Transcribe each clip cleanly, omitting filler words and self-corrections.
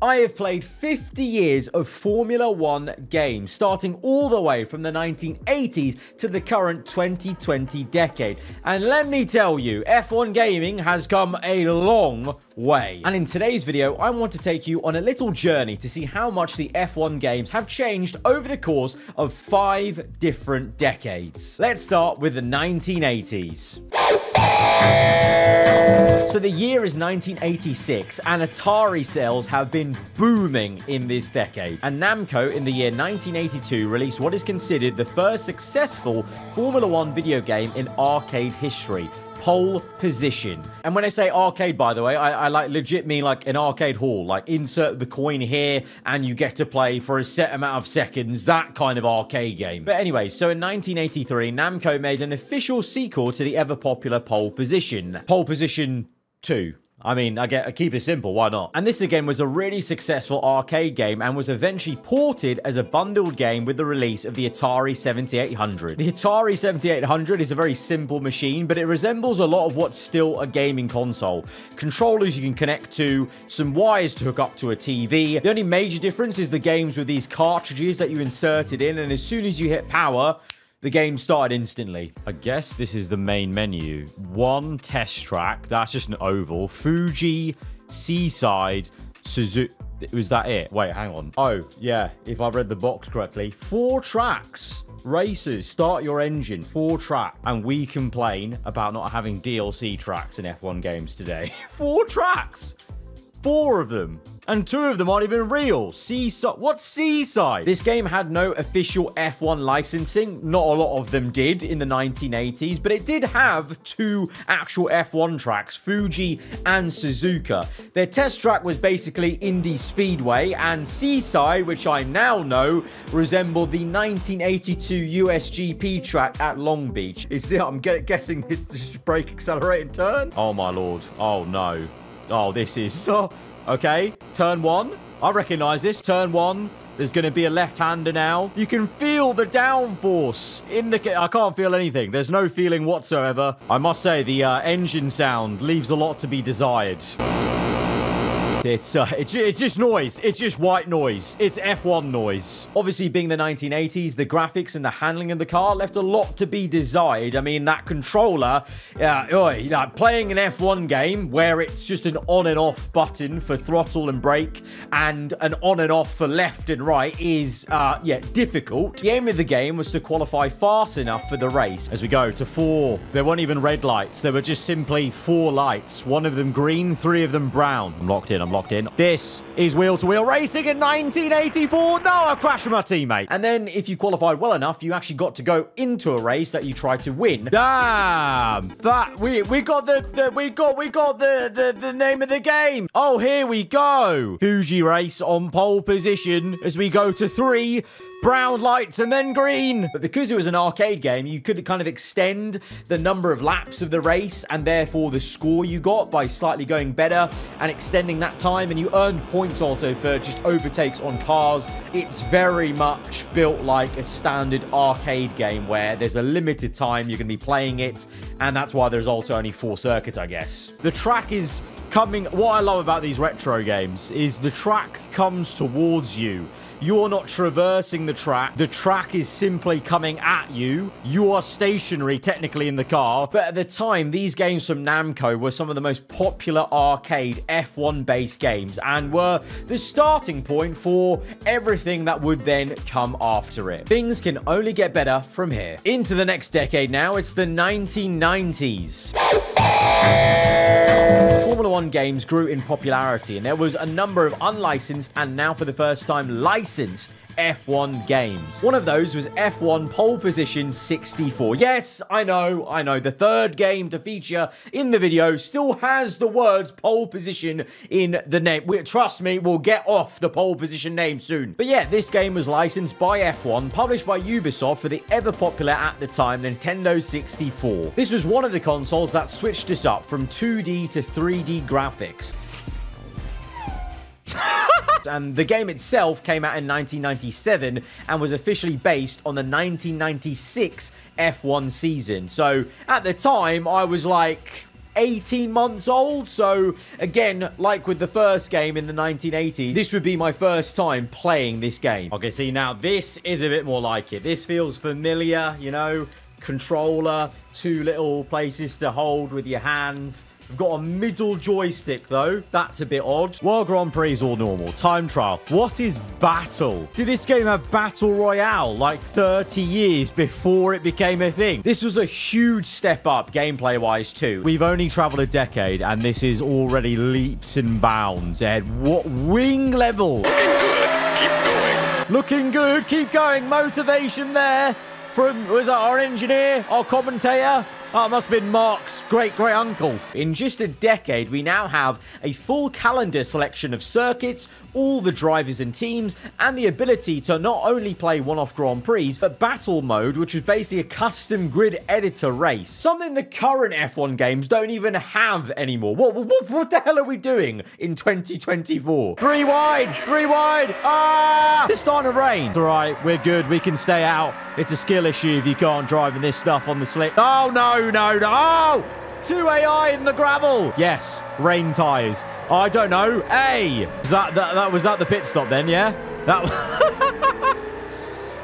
I have played 50 years of Formula 1 games, starting all the way from the 1980s to the current 2020 decade. And let me tell you, F1 gaming has come a long way. And in today's video, I want to take you on a little journey to see how much the F1 games have changed over the course of 5 different decades. Let's start with the 1980s. So the year is 1986, and Atari sales have been booming in this decade. And Namco, in the year 1982, released what is considered the first successful Formula 1 video game in arcade history, Pole Position. And when I say arcade, by the way, I like legit mean like an arcade hall, like insert the coin here and you get to play for a set amount of seconds, that kind of arcade game. But anyway, so in 1983, Namco made an official sequel to the ever popular Pole Position, Pole Position 2. I mean, I keep it simple, why not? And this again was a really successful arcade game and was eventually ported as a bundled game with the release of the Atari 7800. The Atari 7800 is a very simple machine, but it resembles a lot of what's still a gaming console. Controllers you can connect to, some wires to hook up to a TV. The only major difference is the games with these cartridges that you inserted in, and as soon as you hit power, the game started instantly. I guess this is the main menu. One test track. That's just an oval. Fuji, Seaside, Suzuki. Was that it? Wait, hang on. Oh, yeah. If I read the box correctly. 4 tracks. Racers, start your engine. 4 track. And we complain about not having DLC tracks in F1 games today. 4 tracks. 4 of them. And 2 of them aren't even real. Seaside. What's Seaside? This game had no official F1 licensing. Not a lot of them did in the 1980s, but it did have 2 actual F1 tracks, Fuji and Suzuka. Their test track was basically Indy Speedway, and Seaside, which I now know, resembled the 1982 USGP track at Long Beach. I'm guessing this is brake, accelerate, and turn? Oh my lord. Oh no. Oh, this is... okay, turn 1. I recognize this. Turn 1. There's going to be a left-hander now. You can feel the downforce in the... I can't feel anything. There's no feeling whatsoever. I must say, the engine sound leaves a lot to be desired. It's just noise. It's just white noise. It's F1 noise. Obviously, being the 1980s, the graphics and the handling of the car left a lot to be desired. I mean, that controller, playing an F1 game where it's just an on and off button for throttle and brake and an on and off for left and right is, difficult. The aim of the game was to qualify fast enough for the race. As we go to 4, there weren't even red lights. There were just simply 4 lights. 1 of them green, 3 of them brown. I'm locked in. I'm locked in. This is wheel-to-wheel racing in 1984. No, I crashed with my teammate. And then if you qualified well enough, you actually got to go into a race that you tried to win. Damn! That we got the name of the game. Oh, here we go. Fuji race on pole position as we go to 3. Brown lights and then green. But because it was an arcade game, you could kind of extend the number of laps of the race and therefore the score you got by slightly going better and extending that time, and you earned points also for just overtakes on cars. It's very much built like a standard arcade game where there's a limited time you're going to be playing it, and that's why there's also only 4 circuits, I guess. The track is coming... What I love about these retro games is the track comes towards you. You're not traversing the track. The track is simply coming at you. You are stationary, technically, in the car. But at the time, these games from Namco were some of the most popular arcade F1-based games and were the starting point for everything that would then come after it. Things can only get better from here. Into the next decade now, it's the 1990s. Formula 1 games grew in popularity, and there was a number of unlicensed and now for the first time licensed F1 games. One of those was F1 Pole Position 64. Yes, I know. The 3rd game to feature in the video still has the words pole position in the name. Trust me, we'll get off the pole position name soon. But yeah, this game was licensed by F1, published by Ubisoft for the ever popular at the time Nintendo 64. This was one of the consoles that switched us up from 2D to 3D graphics. And the game itself came out in 1997 and was officially based on the 1996 F1 season. So at the time, I was like, 18 months old. So again, like with the first game in the 1980s, this would be my first time playing this game. Okay, see, now this is a bit more like it. This feels familiar, you know, controller, 2 little places to hold with your hands. We've got a middle joystick, though. That's a bit odd. World Grand Prix is all normal. Time trial. What is battle? Did this game have Battle Royale like 30 years before it became a thing? This was a huge step up gameplay-wise, too. We've only traveled a decade, and this is already leaps and bounds ahead. What wing level? Looking good. Keep going. Motivation there from, was that our engineer, our commentator? Oh, it must have been Mark's great-great-uncle. In just a decade, we now have a full calendar selection of circuits, all the drivers and teams, and the ability to not only play one-off Grand Prix, but battle mode, which was basically a custom grid editor race. Something the current F1 games don't even have anymore. What the hell are we doing in 2024? 3 wide! 3 wide! Ah! It's starting to rain. It's all right. We're good. We can stay out. It's a skill issue if you can't drive in this stuff on the slick. Oh, no. Oh! 2 AI in the gravel. Yes, rain tires. I don't know. Hey, was that the pit stop then? Yeah,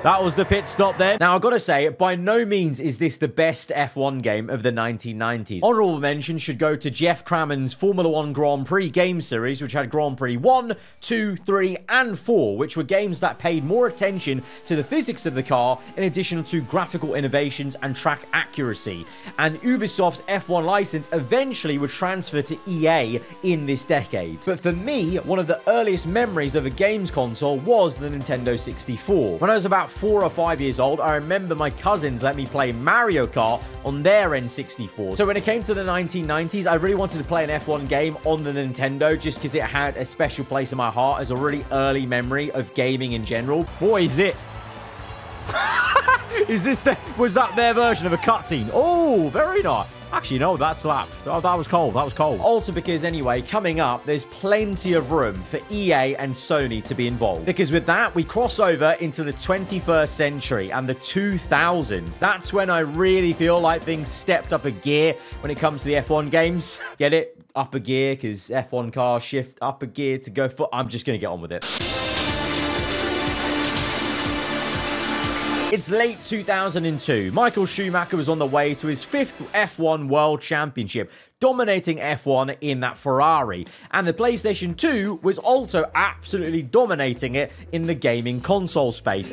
that was the pit stop then. Now, I've got to say, by no means is this the best F1 game of the 1990s. Honorable mention should go to Jeff Cramman's Formula 1 Grand Prix game series, which had Grand Prix 1, 2, 3, and 4, which were games that paid more attention to the physics of the car, in addition to graphical innovations and track accuracy. And Ubisoft's F1 license eventually would transfer to EA in this decade. But for me, one of the earliest memories of a games console was the Nintendo 64. When I was about 4 or 5 years old, I remember my cousins let me play Mario Kart on their N64. So when it came to the 1990s, I really wanted to play an F1 game on the Nintendo just because it had a special place in my heart as a really early memory of gaming in general. Boy, is it... was that their version of a cutscene? Oh, very nice. Actually, no, that slapped. Oh, that was cold. That was cold. Also because, anyway, coming up, there's plenty of room for EA and Sony to be involved. Because with that, we cross over into the 21st century and the 2000s. That's when I really feel like things stepped up a gear when it comes to the F1 games. Get it? Up a gear, because F1 cars shift up a gear to go for... I'm just going to get on with it. It's late 2002. Michael Schumacher was on the way to his 5th F1 World Championship, dominating F1 in that Ferrari. And the PlayStation 2 was also absolutely dominating it in the gaming console space.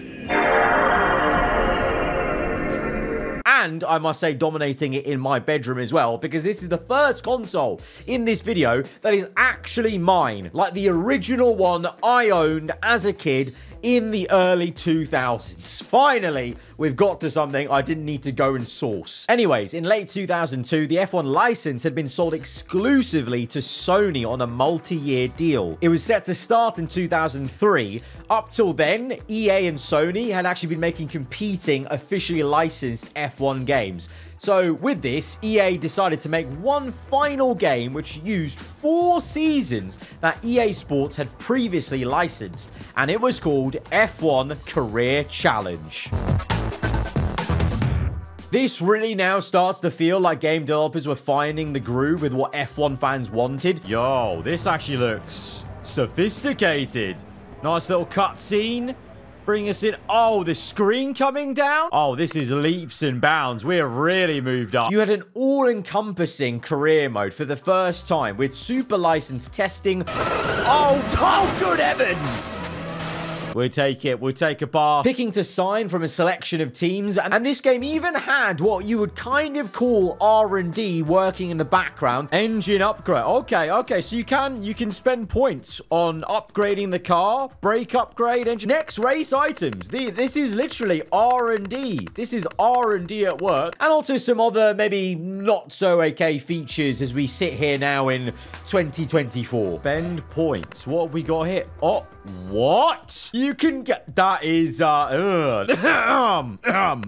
And I must say, dominating it in my bedroom as well, because this is the first console in this video that is actually mine. Like the original one I owned as a kid in the early 2000s. Finally, we've got to something I didn't need to go and source. Anyways, in late 2002, the F1 license had been sold exclusively to Sony on a multi-year deal. It was set to start in 2003. Up till then, EA and Sony had actually been making competing, officially licensed F1 games. So with this, EA decided to make one final game which used 4 seasons that EA Sports had previously licensed, and it was called F1 Career Challenge. This really now starts to feel like game developers were finding the groove with what F1 fans wanted. Yo, this actually looks sophisticated. Nice little cutscene. Bring us in. Oh, the screen coming down? Oh, this is leaps and bounds. We have really moved up. You had an all-encompassing career mode for the first time with super licensed testing. Oh, good heavens! We'll take it. We'll take a pass. Picking to sign from a selection of teams. And this game even had what you would kind of call R&D working in the background. Engine upgrade. Okay. So you can spend points on upgrading the car. Brake upgrade. Engine. Next race items. This is literally R&D. This is R&D at work. And also some other maybe not so okay features as we sit here now in 2024. Spend points. What have we got here? Oh, what? You can get... That is,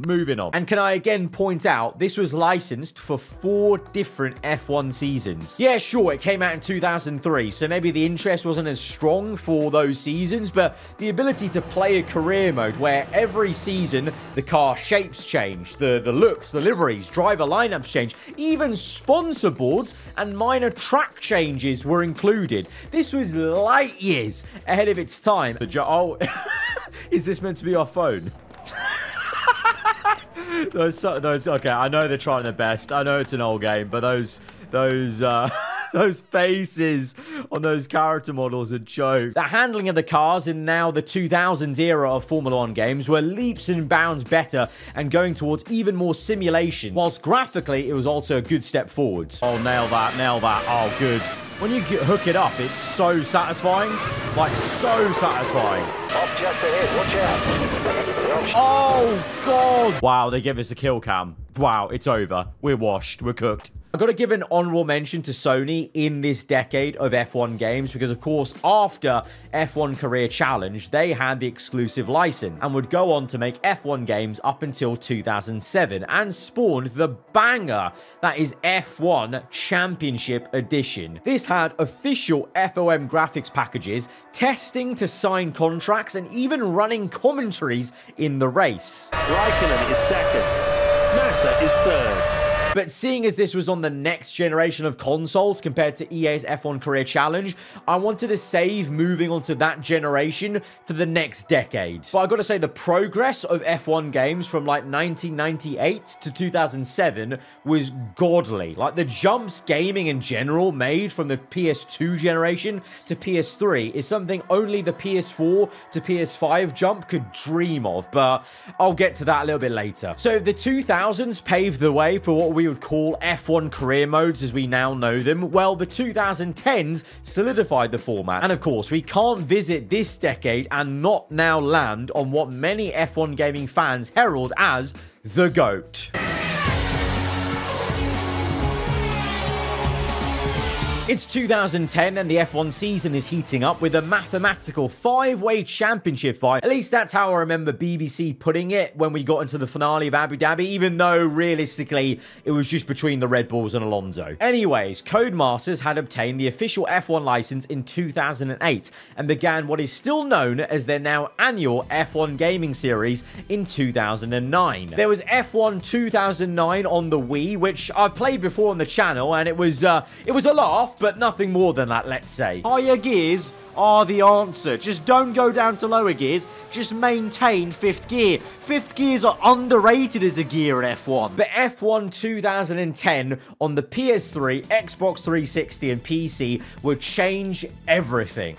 moving on. And can I again point out, this was licensed for 4 different F1 seasons. Yeah, sure, it came out in 2003, so maybe the interest wasn't as strong for those seasons, but the ability to play a career mode where every season the car shapes change, the looks, the liveries, driver lineups change, even sponsor boards and minor track changes were included. This was light years ahead of its time. Oh, is this meant to be our phone? Okay, I know they're trying their best. I know it's an old game, but those faces on those character models are jokes. The handling of the cars in now the 2000s era of Formula 1 games were leaps and bounds better and going towards even more simulation, whilst graphically it was also a good step forwards. Oh, nail that, nail that. Oh, good. When you hook it up, it's so satisfying. Like, so satisfying. Off just ahead, watch out. Oh, God. Wow, they give us a kill cam. Wow, it's over. We're washed. We're cooked. I've got to give an honorable mention to Sony in this decade of F1 games because, of course, after F1 Career Challenge, they had the exclusive license and would go on to make F1 games up until 2007 and spawned the banger that is F1 Championship Edition. This had official FOM graphics packages, testing to sign contracts, and even running commentaries in the race. Raikkonen is second. Massa is third. But seeing as this was on the next generation of consoles compared to EA's F1 Career Challenge, I wanted to save moving on to that generation for the next decade. But I gotta say, the progress of F1 games from like 1998 to 2007 was godly. Like, the jumps gaming in general made from the PS2 generation to PS3 is something only the PS4 to PS5 jump could dream of, but I'll get to that a little bit later. So the 2000s paved the way for what we would call F1 career modes as we now know them. Well, the 2010s solidified the format. And of course, we can't visit this decade and not now land on what many F1 gaming fans herald as the GOAT. It's 2010 and the F1 season is heating up with a mathematical 5-way championship fight. At least that's how I remember BBC putting it when we got into the finale of Abu Dhabi, even though realistically it was just between the Red Bulls and Alonso. Anyways, Codemasters had obtained the official F1 license in 2008 and began what is still known as their now annual F1 gaming series in 2009. There was F1 2009 on the Wii, which I've played before on the channel, and it was a laugh, but nothing more than that, let's say. Higher gears are the answer. Just don't go down to lower gears. Just maintain 5th gear. 5th gears are underrated as a gear in F1. But F1 2010 on the PS3, Xbox 360 and PC would change everything.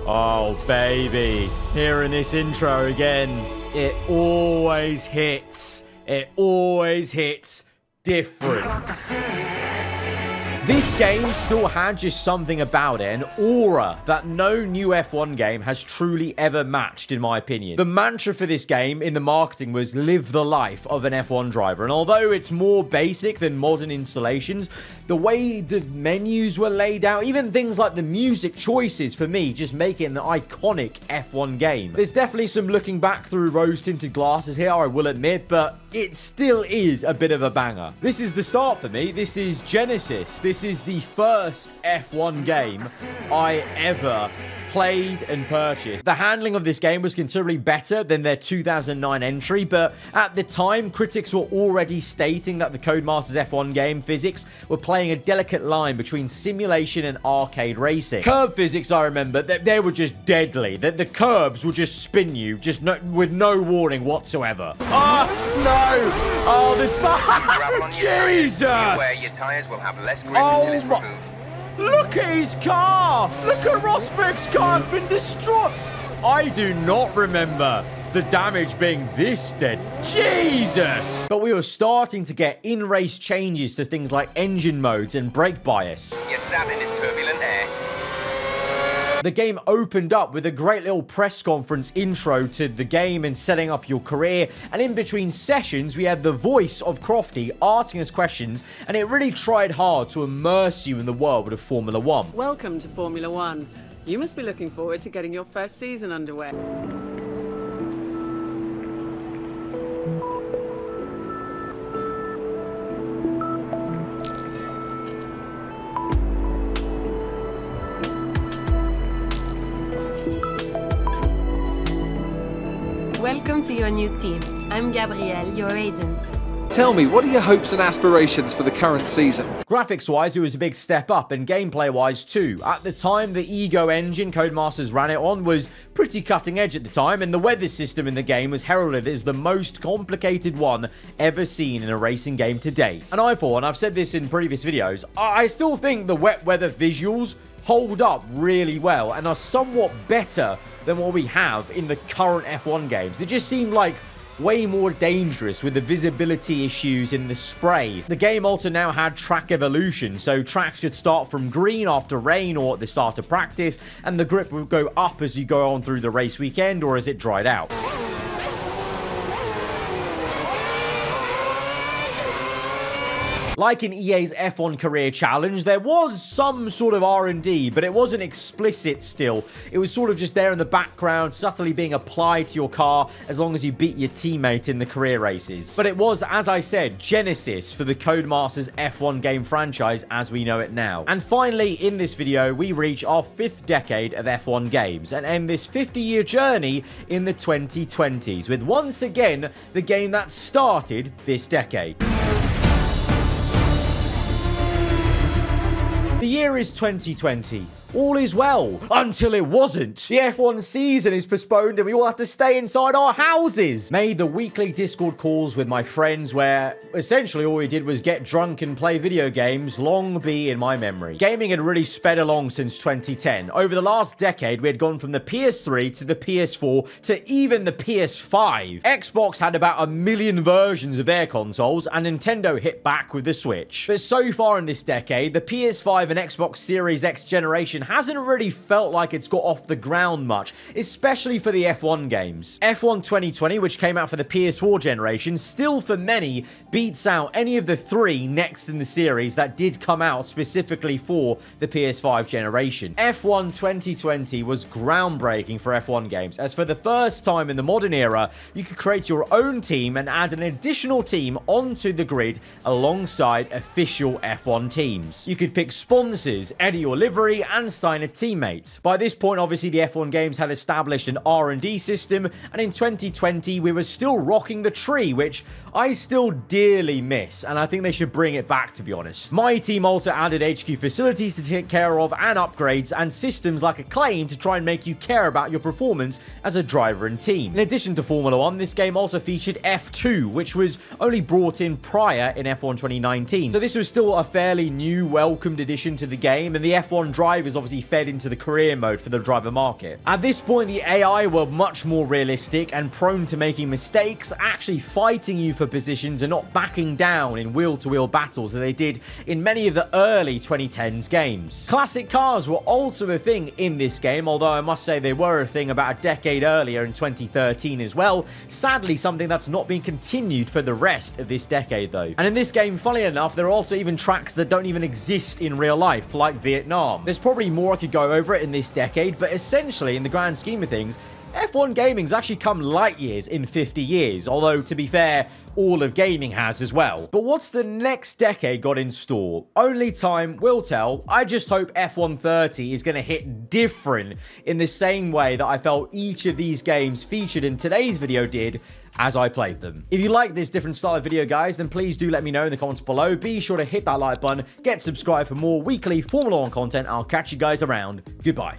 Oh, baby. Hearing this intro again. It always hits. It always hits different. This game still had just something about it, an aura that no new F1 game has truly ever matched, in my opinion. The mantra for this game in the marketing was live the life of an F1 driver, and although it's more basic than modern installations, the way the menus were laid out, even things like the music choices, for me, just make it an iconic F1 game. There's definitely some looking back through rose-tinted glasses here, I will admit, but it still is a bit of a banger. This is the start for me. This is Genesis. This is the first F1 game I ever played and purchased. The handling of this game was considerably better than their 2009 entry, but at the time, critics were already stating that the Codemasters F1 game physics were playing a delicate line between simulation and arcade racing. Curb physics, I remember, they were just deadly. The curbs would just spin you, just with no warning whatsoever. Oh, no! Oh, this... Jesus! Where your tires will have less grip until it's removed. Look at his car! Look at Rosberg's car! It's been destroyed! I do not remember the damage being this dead. Jesus! But we were starting to get in-race changes to things like engine modes and brake bias. You're sat in this turbulent air. The game opened up with a great little press conference intro to the game and setting up your career, and in between sessions we had the voice of Crofty asking us questions, and it really tried hard to immerse you in the world of Formula 1. Welcome to Formula 1. You must be looking forward to getting your first season underway. Welcome to your new team. I'm Gabrielle, your agent. Tell me, what are your hopes and aspirations for the current season? Graphics-wise, it was a big step up, and gameplay-wise too. At the time, the Ego engine Codemasters ran it on was pretty cutting edge at the time, and the weather system in the game was heralded as the most complicated one ever seen in a racing game to date. And I thought, and I've said this in previous videos, I still think the wet weather visuals hold up really well and are somewhat better than what we have in the current F1 games. It just seemed like way more dangerous with the visibility issues in the spray. The game also now had track evolution, so tracks could start from green after rain or at the start of practice, and the grip would go up as you go on through the race weekend or as it dried out. Like in EA's F1 Career Challenge, there was some sort of R&D, but it wasn't explicit still. It was sort of just there in the background, subtly being applied to your car as long as you beat your teammate in the career races. But it was, as I said, Genesis for the Codemasters F1 game franchise as we know it now. And finally, in this video, we reach our 5th decade of F1 games and end this 50-year journey in the 2020s with once again the game that started this decade. The year is 2020. All is well, until it wasn't. The F1 season is postponed and we all have to stay inside our houses. Made the weekly Discord calls with my friends where essentially all we did was get drunk and play video games long be in my memory. Gaming had really sped along since 2010. Over the last decade, we had gone from the PS3 to the PS4 to even the PS5. Xbox had about 1 million versions of their consoles and Nintendo hit back with the Switch. But so far in this decade, the PS5 and Xbox Series X generation hasn't really felt like it's got off the ground much, especially for the F1 games. F1 2020, which came out for the PS4 generation, still for many beats out any of the 3 next in the series that did come out specifically for the PS5 generation. F1 2020 was groundbreaking for F1 games, as for the first time in the modern era, you could create your own team and add an additional team onto the grid alongside official F1 teams. You could pick sponsors, edit your livery, and sign a teammate. By this point, obviously, the F1 games had established an R&D system, and in 2020, we were still rocking the tree, which I still dearly miss, and I think they should bring it back, to be honest. My team also added HQ facilities to take care of, and upgrades, and systems like Acclaim to try and make you care about your performance as a driver and team. In addition to Formula 1, this game also featured F2, which was only brought in prior in F1 2019. So this was still a fairly new, welcomed addition to the game, and the F1 drivers obviously fed into the career mode for the driver market. At this point, the AI were much more realistic and prone to making mistakes, actually fighting you for positions and not backing down in wheel-to-wheel battles as they did in many of the early 2010s games. Classic cars were also a thing in this game, although I must say they were a thing about a decade earlier in 2013 as well. Sadly, something that's not been continued for the rest of this decade though. And in this game, funnily enough, there are also even tracks that don't even exist in real life, like Vietnam. There's probably more I could go over it in this decade, but essentially, in the grand scheme of things, F1 gaming's actually come light years in 50 years, although, to be fair, all of gaming has as well. But what's the next decade got in store? Only time will tell. I just hope F1 30 is going to hit different in the same way that I felt each of these games featured in today's video did as I played them. If you like this different style of video, guys, then please do let me know in the comments below. Be sure to hit that like button, get subscribed for more weekly Formula 1 content. I'll catch you guys around. Goodbye.